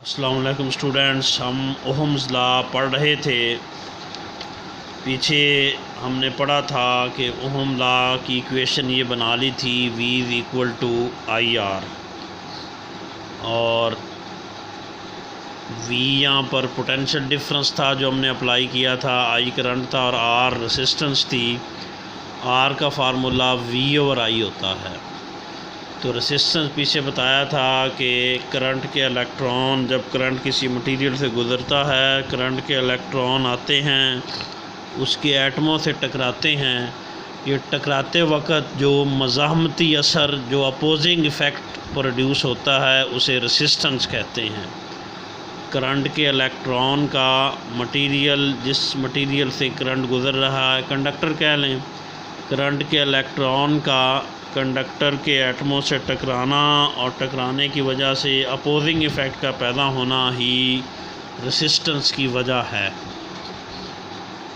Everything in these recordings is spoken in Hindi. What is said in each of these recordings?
अस्सलाम वालेकुम स्टूडेंट्स, हम ओहम्स लॉ पढ़ रहे थे। पीछे हमने पढ़ा था कि ओहम लॉ की इक्वेशन ये बना ली थी V is equal to I R, और V यहाँ पर पोटेंशियल डिफरेंस था जो हमने अप्लाई किया था, I करंट था और R रेसिस्टेंस थी। R का फार्मूला V ओवर I होता है। तो रेसिस्टेंस पीछे बताया था कि करंट के इलेक्ट्रॉन, जब करंट किसी मटेरियल से गुज़रता है, करंट के इलेक्ट्रॉन आते हैं, उसके एटमों से टकराते हैं। ये टकराते वक्त जो मज़ाहमती असर, जो अपोजिंग इफ़ेक्ट प्रोड्यूस होता है, उसे रेसिस्टेंस कहते हैं। करंट के इलेक्ट्रॉन का मटेरियल, जिस मटेरियल से करंट गुज़र रहा है, कंडक्टर कह लें, करंट के इलेक्ट्रॉन का कंडक्टर के एटमों से टकराना और टकराने की वजह से अपोजिंग इफ़ेक्ट का पैदा होना ही रेसिस्टेंस की वजह है।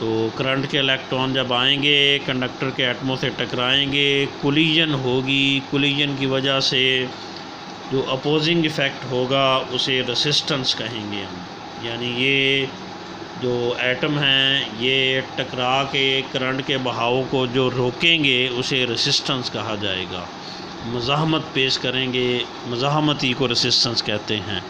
तो करंट के इलेक्ट्रॉन जब आएंगे, कंडक्टर के एटमों से टकराएंगे, कोलिजन होगी, कोलिजन की वजह से जो अपोजिंग इफ़ेक्ट होगा उसे रेसिस्टेंस कहेंगे हम। यानी ये जो एटम हैं, ये टकरा के करंट के बहाव को जो रोकेंगे उसे रेसिस्टेंस कहा जाएगा। मज़ाहमत पेश करेंगे, मज़ाहमती को रेसिस्टेंस कहते हैं।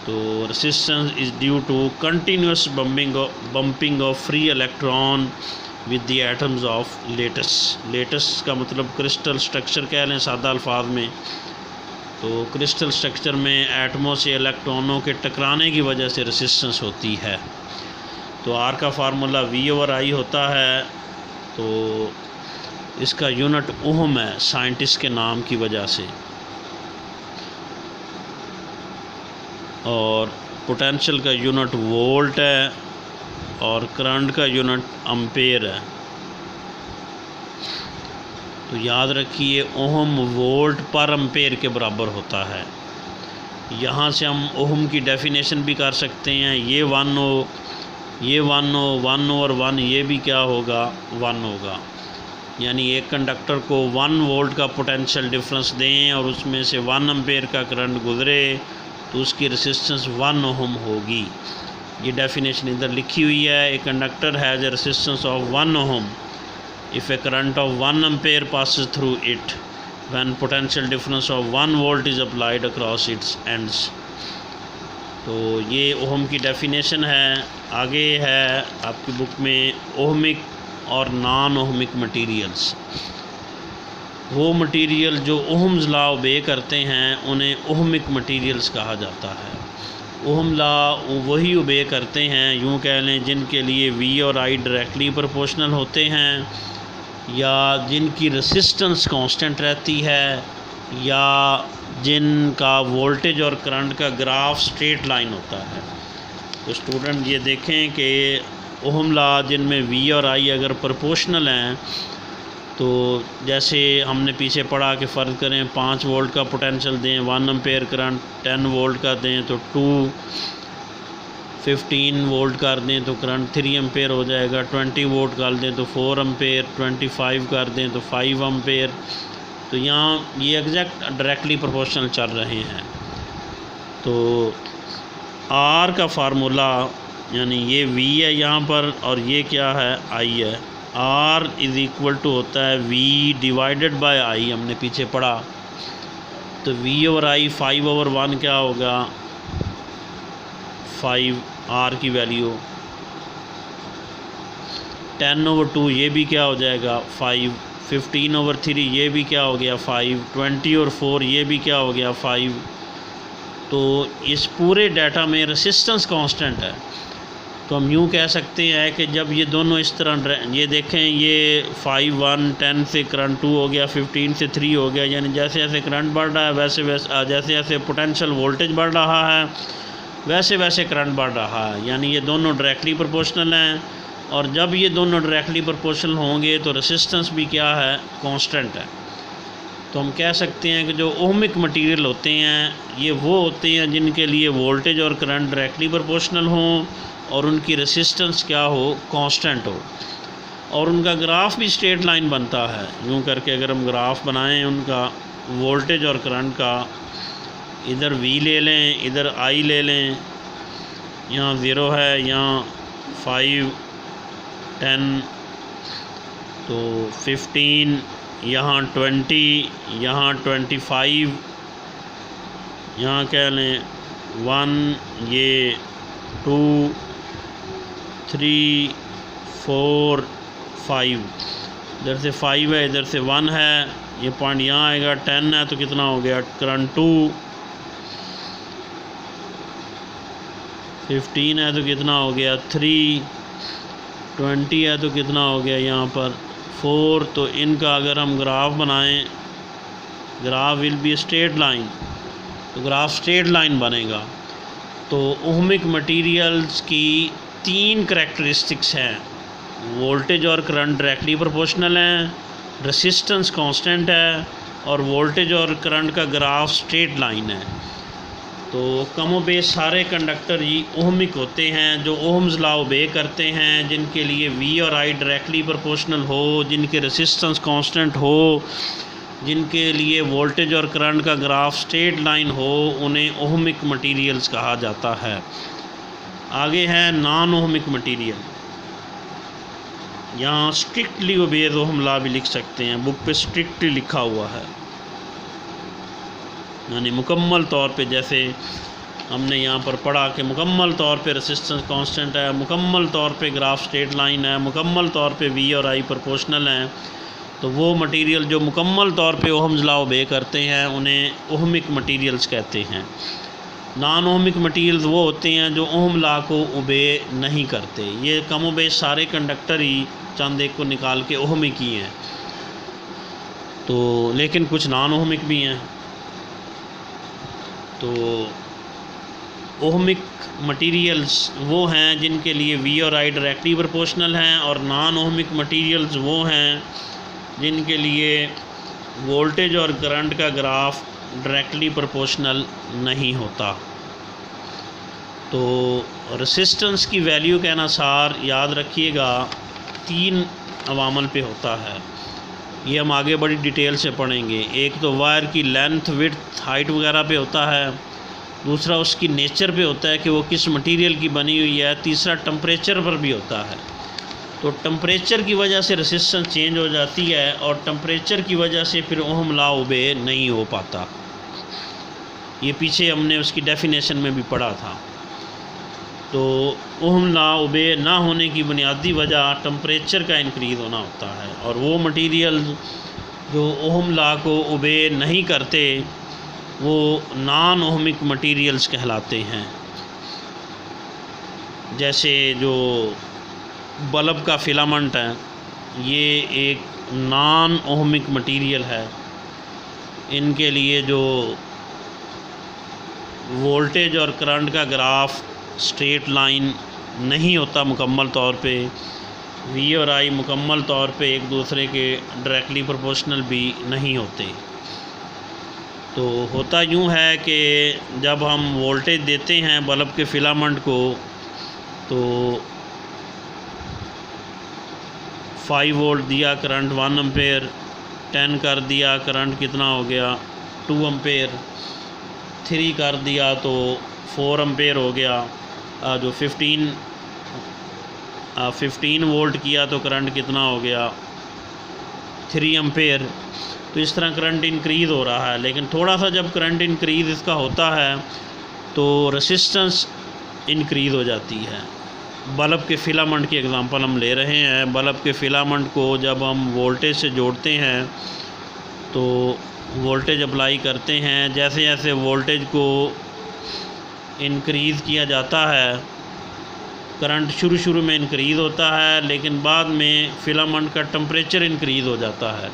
तो resistance is due to continuous bumping of free electron with the atoms of lattice. Lattice का मतलब क्रिस्टल स्ट्रक्चर कह लें सादा अल्फाज में। तो क्रिस्टल स्ट्रक्चर में एटमों से इलेक्ट्रॉनों के टकराने की वजह से रेसिस्टेंस होती है। तो आर का फार्मूला V ओवर I होता है। तो इसका यूनिट ओहम है साइंटिस्ट के नाम की वजह से, और पोटेंशियल का यूनिट वोल्ट है और करंट का यूनिट एम्पेयर है। तो याद रखिए, ओहम वोल्ट पर एम्पेयर के बराबर होता है। यहाँ से हम ओहम की डेफिनेशन भी कर सकते हैं। ये 1 हो, ये 1 हो, 1 ओवर 1, ये भी क्या होगा, 1 होगा। यानी एक कंडक्टर को 1 वोल्ट का पोटेंशियल डिफरेंस दें और उसमें से 1 एम्पेयर का करंट गुजरे तो उसकी रेसिस्टेंस 1 ओहम होगी। ये डेफिनेशन इधर लिखी हुई है। एक conductor has a resistance of 1 ohm if a current of 1 ampere passes through it when potential difference of 1 volt is applied across its ends। तो ये ओहम की डेफिनेशन है। आगे है आपकी बुक में ओहमिक और नॉन ओहमिक मटेरियल्स। वो मटेरियल जो ओहम्स लॉ ओबे करते हैं उन्हें ओहमिक मटेरियल्स कहा जाता है। ओहम लॉ वही ओबे करते हैं, यूँ कह लें, जिनके लिए V और I डायरेक्टली प्रोपोर्शनल होते हैं, या जिनकी रेसिस्टेंस कांस्टेंट रहती है, या जिनका वोल्टेज और करंट का ग्राफ स्ट्रेट लाइन होता है। तो स्टूडेंट ये देखें कि ओहम लॉ जिनमें V और I अगर प्रोपोर्शनल हैं, तो जैसे हमने पीछे पढ़ा कि फ़र्ज़ करें 5 वोल्ट का पोटेंशियल दें, 1 एम्पेयर करंट 10 वोल्ट का दें तो 15 वोल्ट कर दें तो करंट 3 एम्पेयर हो जाएगा, 20 वोल्ट कर दें तो 4 एम्पेयर, 25 कर दें तो 5 एम्पेयर। तो यहाँ ये एग्जैक्ट डायरेक्टली प्रोपोर्शनल चल रहे हैं। तो R का फार्मूला, यानी ये V है यहाँ पर और ये क्या है, I है। R इज़ इक्वल टू होता है V डिवाइडेड बाय I, हमने पीछे पढ़ा। तो V ओवर I 5 ओवर 1 क्या होगा, 5 R की वैल्यू, 10 ओवर 2 ये भी क्या हो जाएगा 5, 15 ओवर 3 ये भी क्या हो गया 5, 20 और 4 ये भी क्या हो गया 5। तो इस पूरे डाटा में रेसिस्टेंस कांस्टेंट है। तो हम यूँ कह सकते हैं कि जब ये दोनों इस तरह, ये देखें, ये 5 1 10 से करंट 2 हो गया, 15 से 3 हो गया। यानी जैसे जैसे करंट बढ़ रहा है वैसे वैसे, जैसे जैसे पोटेंशियल वोल्टेज बढ़ रहा है वैसे वैसे करंट बढ़ रहा है। यानी ये दोनों डायरेक्टली प्रोपोर्शनल हैं, और जब ये दोनों डायरेक्टली प्रोपोर्शनल होंगे तो रेसिस्टेंस भी क्या है, कांस्टेंट है। तो हम कह सकते हैं कि जो ओहमिक मटेरियल होते हैं ये वो होते हैं जिनके लिए वोल्टेज और करंट डायरेक्टली प्रोपोर्शनल हों और उनकी रेसिस्टेंस क्या हो, कांस्टेंट हो, और उनका ग्राफ भी स्ट्रेट लाइन बनता है। यूँ करके अगर हम ग्राफ बनाएं उनका वोल्टेज और करंट का, इधर V ले लें, इधर I ले लें, यहाँ 0 है, यहाँ 5, 10, तो 15, यहाँ 20, यहाँ 25, यहाँ कह लें 1, ये 2, 3, 4, 5, इधर से 5 है, इधर से 1 है, ये पॉइंट यहाँ आएगा। 10 है तो कितना हो गया करंट 2, 15 है तो कितना हो गया 3, 20 है तो कितना हो गया यहाँ पर 4। तो इनका अगर हम ग्राफ बनाएं, graph will be straight line, तो ग्राफ स्ट्रेट लाइन बनेगा। तो ओहमिक मटेरियल्स की 3 करैक्टरिस्टिक्स हैं, वोल्टेज और करंट डायरेक्टली प्रोपोर्शनल हैं, रेसिस्टेंस कांस्टेंट है, और वोल्टेज और करंट का ग्राफ स्ट्रेट लाइन है। तो कमो बेश सारे कंडक्टर ही ओहमिक होते हैं, जो ओहम्स लॉ ओबे करते हैं, जिनके लिए V और I डायरेक्टली प्रोपोर्शनल हो, जिनके रेसिस्टेंस कांस्टेंट हो, जिनके लिए वोल्टेज और करंट का ग्राफ स्ट्रेट लाइन हो, उन्हें ओहमिक मटेरियल्स कहा जाता है। आगे है नॉन ओहमिक मटेरियल। यहाँ स्ट्रिक्टली ओबेज ओहम लॉ भी लिख सकते हैं, बुक पे स्ट्रिक्टली लिखा हुआ है, यानी मुकम्मल तौर पे, जैसे हमने यहाँ पर पढ़ा कि मुकम्मल तौर पे रेसिस्टेंस कांस्टेंट है, मुकम्मल तौर पे ग्राफ स्ट्रेट लाइन है, मुकम्मल तौर पे V और I प्रोपोर्शनल हैं। तो वो मटेरियल जो मुकम्मल तौर पे ओहम्स लॉ ओबे करते हैं उन्हें ओहमिक मटेरियल्स कहते हैं। नॉन ओहमिक मटेरियल्स वो होते हैं जो ओहम लॉ को ओबे नहीं करते। ये कमो बेश सारे कंडक्टर ही चंद एक को निकाल के ओहमिक ही हैं, तो लेकिन कुछ नॉन ओहमिक भी हैं। तो ओहमिक मटेरियल्स वो हैं जिनके लिए V और I डायरेक्टली प्रोपोर्शनल हैं, और नॉन ओहमिक मटेरियल्स वो हैं जिनके लिए वोल्टेज और करंट का ग्राफ डायरेक्टली प्रोपोर्शनल नहीं होता। तो रेसिस्टेंस की वैल्यू का अनुसार याद रखिएगा 3 अवामल पे होता है, ये हम आगे बड़ी डिटेल से पढ़ेंगे। एक तो वायर की लेंथ, विड्थ, हाइट वगैरह पे होता है, दूसरा उसकी नेचर पे होता है कि वो किस मटेरियल की बनी हुई है, तीसरा टेम्परेचर पर भी होता है। तो टेम्परेचर की वजह से रेसिस्टेंस चेंज हो जाती है, और टेम्परेचर की वजह से फिर ओहम लॉ ओबे नहीं हो पाता। ये पीछे हमने उसकी डेफिनेशन में भी पढ़ा था। तो ओहम लॉ ओबे ना होने की बुनियादी वजह टेम्परेचर का इंक्रीज़ होना होता है, और वो मटेरियल जो ओहम लॉ को ओबे नहीं करते वो नॉन ओहमिक मटेरियल्स कहलाते हैं। जैसे जो बल्ब का फिलामेंट है, ये एक नॉन ओहमिक मटेरियल है। इनके लिए जो वोल्टेज और करंट का ग्राफ स्ट्रेट लाइन नहीं होता मुकम्मल तौर पे, V और I मुकम्मल तौर पे एक दूसरे के डायरेक्टली प्रोपोर्शनल भी नहीं होते। तो होता यूँ है कि जब हम वोल्टेज देते हैं बल्ब के फिलामेंट को, तो 5 वोल्ट दिया, करंट 1 एम्पेयर, 10 कर दिया, करंट कितना हो गया 2 एम्पेयर, 3 कर दिया तो 4 एम्पेयर हो गया। जो 15 वोल्ट किया तो करंट कितना हो गया 3 एम्पेयर। तो इस तरह करंट इंक्रीज़ हो रहा है, लेकिन थोड़ा सा जब करंट इंक्रीज़ इसका होता है तो रेसिस्टेंस इंक्रीज़ हो जाती है। बल्ब के फिलामेंट की एग्ज़ाम्पल हम ले रहे हैं। बल्ब के फिलामेंट को जब हम वोल्टेज से जोड़ते हैं तो वोल्टेज अप्लाई करते हैं, जैसे जैसे वोल्टेज को इंक्रीज़ किया जाता है, करंट शुरू में इंक्रीज़ होता है, लेकिन बाद में फिलामेंट का टेम्परेचर इंक्रीज़ हो जाता है।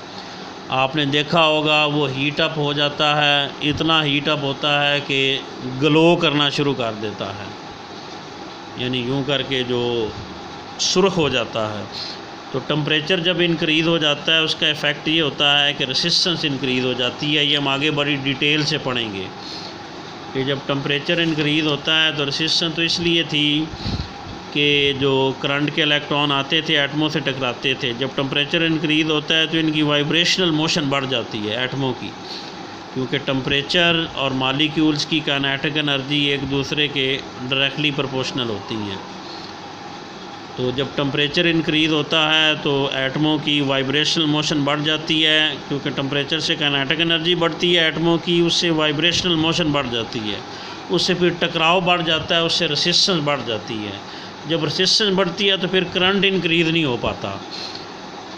आपने देखा होगा वो हीट अप हो जाता है, इतना हीट अप होता है कि ग्लो करना शुरू कर देता है, यानी यूँ करके जो सुर्ख हो जाता है। तो टेम्परेचर जब इंक्रीज़ हो जाता है उसका इफ़ेक्ट ये होता है कि रेसिस्टेंस इंक्रीज़ हो जाती है। ये हम आगे बड़ी डिटेल से पढ़ेंगे कि जब टेम्परेचर इंक्रीज़ होता है तो रेसिस्टेंस तो इसलिए थी कि जो करंट के इलेक्ट्रॉन आते थे एटमों से टकराते थे। जब टेम्परेचर इंक्रीज़ होता है तो इनकी वाइब्रेशनल मोशन बढ़ जाती है एटमों की, क्योंकि टम्परेचर और मालिक्यूल्स की काइनेटिक एनर्जी एक दूसरे के डायरेक्टली प्रोपोर्शनल होती हैं। तो जब टम्परेचर इंक्रीज़ होता है तो एटमों की वाइब्रेशनल मोशन बढ़ जाती है, क्योंकि टम्परेचर से काइनेटिक एनर्जी बढ़ती है एटमों की, उससे वाइब्रेशनल मोशन बढ़ जाती है, उससे फिर टकराव बढ़ जाता है, उससे रेसिस्टेंस बढ़ जाती है। जब रेसिस्टेंस बढ़ती है तो फिर करंट इंक्रीज़ नहीं हो पाता,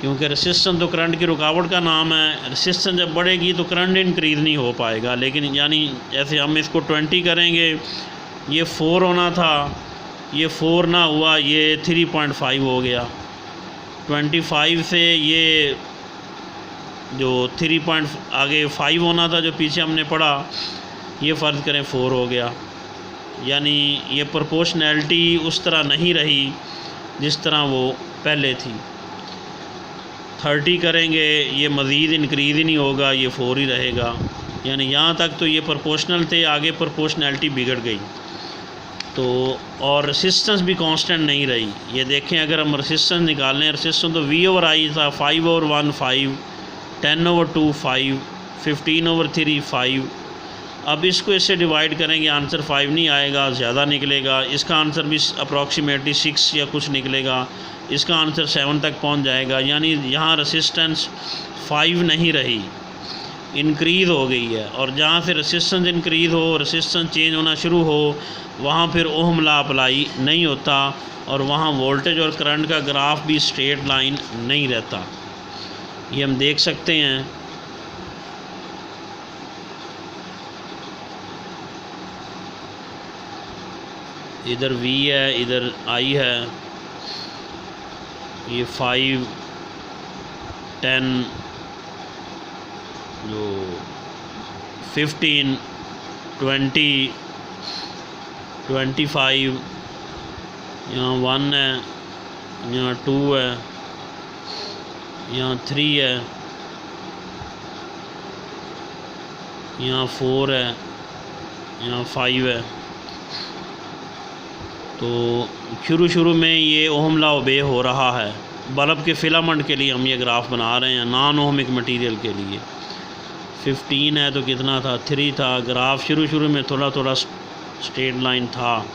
क्योंकि रेसिस्टेंस तो करंट की रुकावट का नाम है। रेसिस्टेंस जब बढ़ेगी तो करंट इंक्रीज़ नहीं हो पाएगा। लेकिन यानी जैसे हम इसको 20 करेंगे, ये 4 होना था, ये 4 ना हुआ, ये 3.5 हो गया। 25 से ये जो 3 आगे 5 होना था जो पीछे हमने पढ़ा, ये फ़र्ज़ करें 4 हो गया। यानी ये प्रोपोर्शनैलिटी उस तरह नहीं रही जिस तरह वो पहले थी। 30 करेंगे, ये मज़ीद इंक्रीज़ ही नहीं होगा, ये 4 ही रहेगा। यानी यहाँ तक तो ये प्रोपोर्शनल थे, आगे प्रोपोर्शनैलिटी बिगड़ गई। तो और रेसिस्टेंस भी कांस्टेंट नहीं रही। ये देखें, अगर हम रेसिस्टेंस निकालें, रेसिस्टेंस तो V/I था, 5/1 5, 10/2 5, 15/3 5। अब इसको इससे डिवाइड करेंगे, आंसर 5 नहीं आएगा, ज़्यादा निकलेगा। इसका आंसर भी अप्रॉक्सीमेटली 6 या कुछ निकलेगा, इसका आंसर 7 तक पहुंच जाएगा। यानी यहाँ रेसिस्टेंस 5 नहीं रही, इंक्रीज़ हो गई है। और जहाँ से रेसिस्टेंस इंक्रीज़ हो, रेसिस्टेंस चेंज होना शुरू हो, वहाँ फिर ओहम लॉ अप्लाई नहीं होता, और वहाँ वोल्टेज और करंट का ग्राफ भी स्ट्रेट लाइन नहीं रहता। ये हम देख सकते हैं। इधर V है, इधर I है, ये 5, 10, जो 15, 20, 25, यहाँ 1 है, यहाँ 2 है, यहाँ 3 है, यहाँ 4 है, यहाँ 5 है। तो शुरू में ये ओहम लॉ ओबे हो रहा है। बल्ब के फिलामेंट के लिए हम ये ग्राफ बना रहे हैं, नॉन ओहमिक मटेरियल के लिए। 15 है तो कितना था, 3 था। ग्राफ शुरू में थोड़ा स्ट्रेट लाइन था,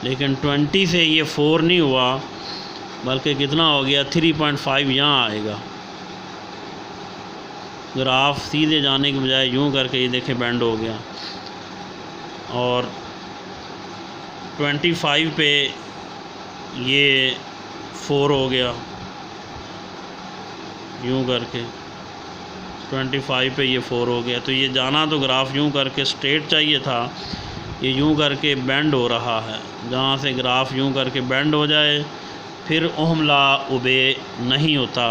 लेकिन 20 से ये 4 नहीं हुआ, बल्कि कितना हो गया, 3.5 यहाँ आएगा। ग्राफ सीधे जाने के बजाय यूँ करके ये देखें बेंड हो गया, और 25 पे ये 4 हो गया, यूँ करके 25 पे ये 4 हो गया। तो ये जाना तो ग्राफ यूँ करके स्ट्रेट चाहिए था, ये यूँ करके बेंड हो रहा है। जहाँ से ग्राफ यूँ करके बेंड हो जाए, फिर ओहम लॉ ओबे नहीं होता,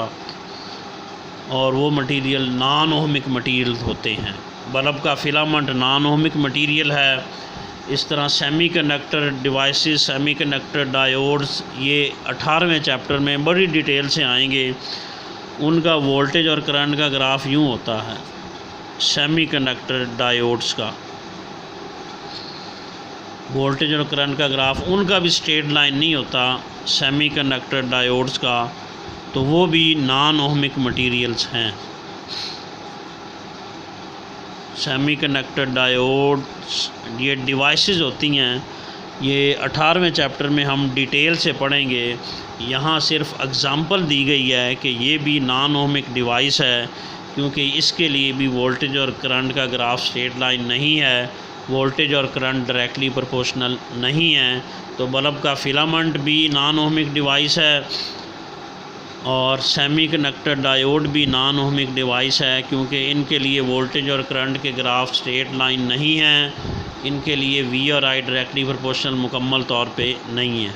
और वो मटेरियल नॉन ओहमिक मटेरियल होते हैं। बल्ब का फिलामेंट नॉन ओहमिक मटेरियल है। इस तरह सेमीकंडक्टर डिवाइसेस, सेमीकंडक्टर डायोड्स, ये 18वें चैप्टर में बड़ी डिटेल से आएंगे। उनका वोल्टेज और करंट का ग्राफ यूँ होता है, सेमीकंडक्टर डायोड्स का वोल्टेज और करंट का ग्राफ, उनका भी स्ट्रेट लाइन नहीं होता, सेमीकंडक्टर डायोड्स का। तो वो भी नॉन ओहमिक मटेरियल्स हैं। सेमीकंडक्टर डायोड्स ये डिवाइसेस होती हैं, ये 18वें चैप्टर में हम डिटेल से पढ़ेंगे। यहाँ सिर्फ एग्ज़ाम्पल दी गई है कि ये भी नॉन ओहमिक डिवाइस है, क्योंकि इसके लिए भी वोल्टेज और करंट का ग्राफ स्ट्रेट लाइन नहीं है, वोल्टेज और करंट डायरेक्टली प्रोपोर्शनल नहीं है। तो बल्ब का फिलामेंट भी नॉन ओहमिक डिवाइस है, और सेमीकंडक्टर डायोड भी नॉन ओहमिक डिवाइस है, क्योंकि इनके लिए वोल्टेज और करंट के ग्राफ स्ट्रेट लाइन नहीं हैं। इनके लिए V और I डायरेक्टली प्रोपोर्शनल मुकम्मल तौर पे नहीं है।